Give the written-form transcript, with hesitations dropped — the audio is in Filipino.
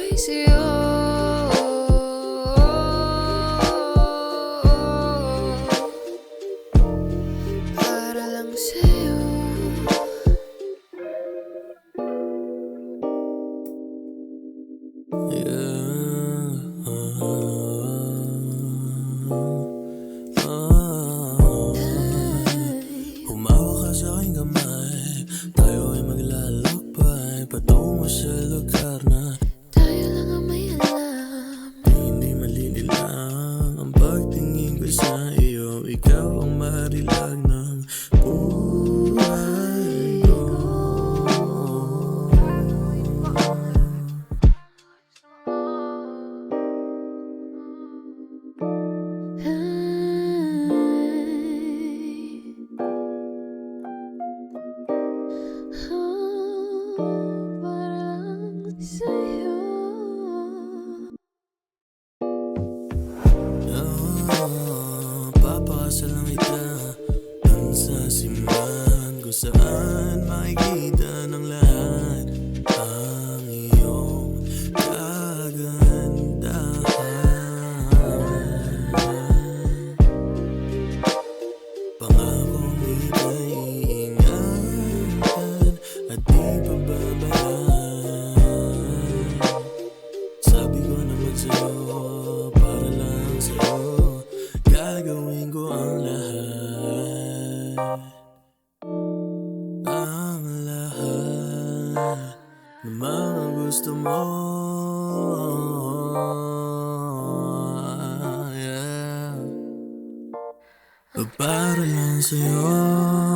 ibibigay sa'yo. Para lang sa'yo. Humawa ka sa aking kamay, tayo ay maglalakbay patungo sa lugar na tayo lang ang may alam. hindi malililang ang pagtingin ko sa iyo. Ikaw ang marilag ng buhay ko. Para lang sa'yo. Papakasal lang kita dun sa simbahan kung saan makikita ng lahat ang iyong kagandahan. Pangakong ika'y iingatan at di pababayaan. Sabi ko naman sa'yo, para lang sa'yo, gagawin ko ang lahat. Ang lahat ng mga gusto mo, yeah. Para lang sa'yo.